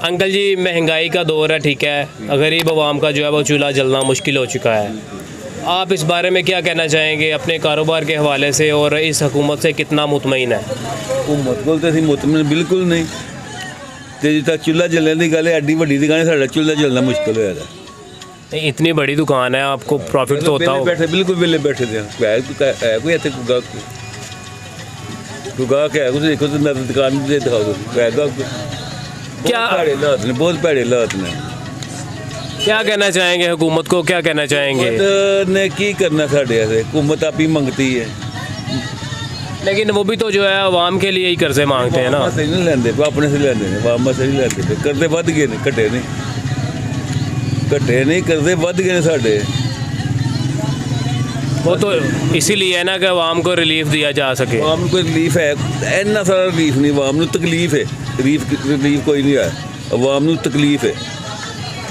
Uncle जी, महंगाई का दौर है, ठीक है, गरीब आवाम का जो है वो चूल्हा जलना मुश्किल हो चुका है। आप इस बारे में क्या कहना चाहेंगे अपने कारोबार के हवाले से, और इस हुकूमत से कितना मुतमईन है? हुकूमत को तो मुतमईन बिल्कुल नहीं। तो जितना चूल्हा जलने की गल है, एड्डी वड्डी दुकान है, साਡਾ चूल्हा जलना मुश्किल होया था। नहीं, इतनी बड़ी दुकान है, आपको प्रॉफिट तो होता होगा। बैठे बिल्कुल वेले बैठे थे, है कोई इतने गाहक है कुछ देखो तो दुकान से दिखाओ क्या हालात ने, बहुत भैड़े हालात ने। क्या कहना चाहेंगे हुकूमत को, क्या कहना चाहेंगे? हुकूमत ने की करना साढ़े ऐसे, हुकूमत आप ही मंगती है, लेकिन वो भी तो जो है आवाम के लिए ही कर्जे मांगते हैं ना। सही नहीं लेंदे, अपने से लेंदे ने, वामा से नहीं लेंदे। कर्जे वध गए ने, घटे नहीं, कर्जे वध गए ने साढ़े। वो तो इसीलिए है ना कि आवाम को रिलीफ दिया जा सके। आवाम को रिलीफ है, इन्ना सारा रिलीफ नहीं, आवाम को तकलीफ है। रिलीफ कोई नहीं है, आवाम को तकलीफ है।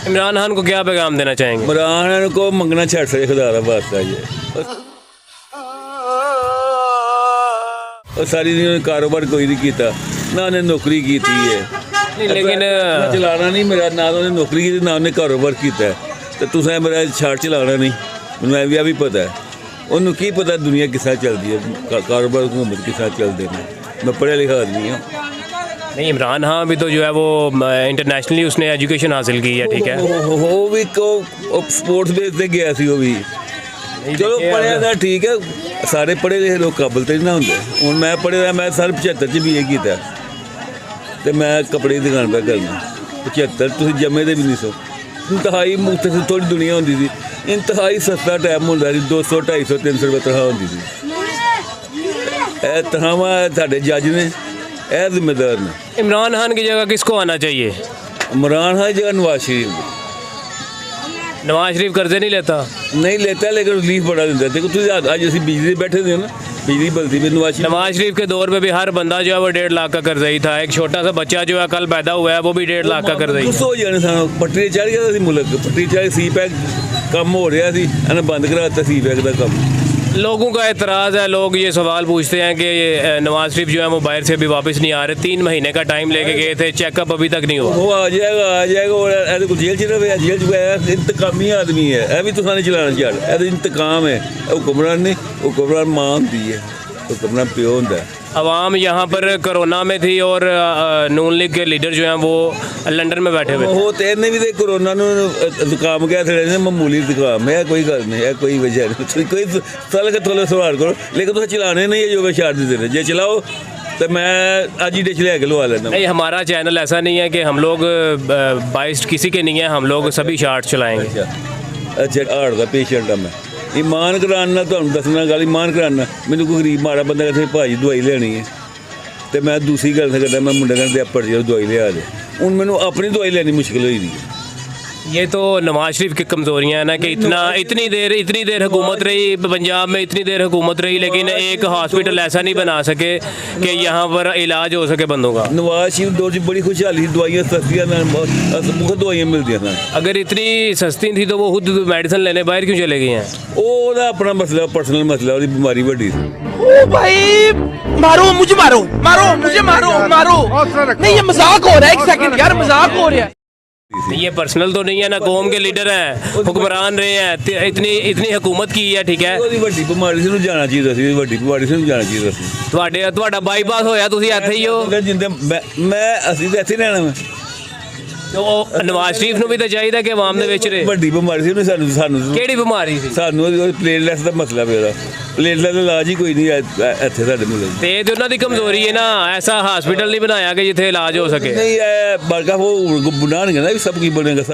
इमरान खान को क्या पैगाम देना चाहेंगे? इमरान खान को मंगना छड़ से खुदा दा वास्ता ये, और सारी उन्होंने कारोबार कोई नहीं किया ना, उन्हें नौकरी की है। लेकिन चलाना नहीं मेरा, ना उन्हें नौकरी की ना उन्हें कारोबार किया। तो तुसें मेरा छड़ चलाना नहीं, मैं भी पता है उन्होंने की पता दुनिया किस तरह चलती है, कारोबार हुकूमत किस तरह चलते हैं। मैं पढ़ा लिखा आदमी हूँ। नहीं, इमरान खान भी तो जो है वो इंटरनेशनली उसने एजुकेशन हासिल की है, ठीक है। वो भी स्पोर्ट्स बेस पे गया सी, वो भी चलो पढ़िया था, ठीक है। सारे पढ़े लिखे लोग काबल तो नहीं ना होंगे। हूँ मैं पढ़े, मैं साल 75 च BA किया, तो मैं कपड़े की दुकान पर करना 75, तुम जमे तो भी नहीं सो। इंतहाई मुफ्त से थोड़ी दुनिया होती थी, इंतहाई सस्ता टाइम होता ਸੀ, 200 250 300 रुपये तनख्वाह होती थी। यह तनख्वाह साढ़े जज ने, यह जिम्मेदार ने। इमरान खान की जगह किसको आना चाहिए? इमरान खान की जगह नवाज शरीफ। नवाज शरीफ कर्जे नहीं लेता? नहीं लेता, लेकिन रिलीफ बड़ा देता। देखो तुम आज अभी बिजली बैठे थे ना, बिजली बलती भी नवाज शरीफ के दौर में भी हर बंदा जो है वो 1.5 लाख का कर्जई था। एक छोटा सा बच्चा जो है कल पैदा हुआ है, वो भी 1.5 लाख का कर्जई। हो जाने सन, पटरी चढ़ गया था मुल्क, पटरी चढ़ सी पैक कम हो रहा थी, इन्हें बंद करा दिता सी पैक का कम। लोगों का एतराज़ है, लोग ये सवाल पूछते हैं कि नवाज शरीफ जो है वो बाहर से अभी वापस नहीं आ रहे। 3 महीने का टाइम लेके गए थे, चेकअप अभी तक नहीं हुआ। वो आ जाएगा और जेल च रहे, जेल च इंतकामी आदमी है, यह भी तो सारे चलाना चाह, इंतकाम है। हुक्मरान नहीं, हुक्मरान मां होती है, हुक्मरान प्यो होता है। अवाम यहाँ पर कोरोना में थी और नून लीग के लीडर जो हैं वो लंदन में बैठे हुए। वो तो इन्हें भी तो कोरोना जुकाम क्या थे, मामूली जुकाम है, कोई गल नहीं है, कोई वजह नहीं, कोई साल के थोड़े सवाल करो, लेकिन तुम चलाने नहीं है जो छाड़ देते रहे। जे चलाओ तो मैं आज ही डिश लेके लवा लेना। नहीं, हमारा चैनल ऐसा नहीं है कि हम लोग बाइस्ड किसी के नहीं है, हम लोग सभी शार्ट चलाएंगे। अच्छा हार्ट का पेशेंट है मैं, ईमान कराना तो दसना गल, ईमान कराना मैंने कोई गरीब माड़ा बंदा कहते भाजी दवाई लेनी है, तो मैं दूसरी गल करता, मैं मुंडे कहते अपड़ जाओ दवाई लिया दे। हूँ मैंने अपनी दवाई लेनी मुश्किल हुई थी। ये तो नवाज शरीफ की कमज़ोरियाँ हैं ना कि इतनी देर हुकूमत रही पंजाब में, इतनी देर हुकूमत रही, लेकिन एक हॉस्पिटल ऐसा नहीं बना सके कि यहाँ पर इलाज हो सके बंदों का। नवाज शरीफ दौर से बड़ी खुशहाली, दवाइयाँ सस्तियाँ, बहुत दवाइयाँ मिलती हैं। अगर इतनी सस्ती थी तो वो खुद मेडिसिन लेने बाहर क्यों चले गए हैं? वो अपना मसला, पर्सनल मसला, और बीमारी बड़ी थी। ओ भाई मारो मुझे, मारो मुझे, मारो नहीं, ये मजाक हो रहा है। 1 सेकंड यार, मजाक हो रहा है। ये पर्सनल तो नहीं है ना, कौम के लीडर हैं, हुक्मरान रहे हैं, इतनी हुकूमत की है, ठीक है। ਵੱਡੀ ਬਿਮਾਰੀ से जाना चाहिए ਸੀ, ਵੱਡੀ ਬਿਮਾਰੀ से जाना चाहिए ਸੀ। ਤੁਹਾਡਾ ਬਾਈਪਾਸ ਹੋਇਆ, ਤੁਸੀਂ ਇੱਥੇ ਹੀ ਹੋ। ਜਿੰਦੇ ਮੈਂ ਅਸੀਂ ਤਾਂ ਇੱਥੇ ਰਹਿਣਾ ਮੈਂ। तो नवाज शरीफ ਨੂੰ ਵੀ ਤਾਂ ਚਾਹੀਦਾ ਕਿ ਆਵਾਮ ਦੇ ਵਿੱਚ ਰਹੇ। ਵੱਡੀ ਬਿਮਾਰੀ ਸੀ ਉਹਨੇ ਸਾਨੂੰ ਕਿਹੜੀ ਬਿਮਾਰੀ ਸੀ? ਸਾਨੂੰ ਪਲੇਟਲੈਸ ਦਾ ਮਸਲਾ ਪਿਆ, ਪਲੇਟਲੈਸ ਦਾ ਇਲਾਜ ਹੀ ਕੋਈ ਨਹੀਂ ਇੱਥੇ ਸਾਡੇ ਮੁਲਕ। ਤੇ ਇਹ ਤੇ ਉਹਨਾਂ ਦੀ ਕਮਜ਼ੋਰੀ ਹੈ ਨਾ, ਐਸਾ ਹਸਪੀਟਲ ਨਹੀਂ ਬਣਾਇਆ ਕਿ ਜਿੱਥੇ ਇਲਾਜ ਹੋ ਸਕੇ। ਨਹੀਂ ਇਹ ਬਲਕਾ ਉਹ ਗੁਨਾਹ ਨਹੀਂ ਕਹਿੰਦਾ ਵੀ ਸਭ ਕੀ ਬਣੇਗਾ।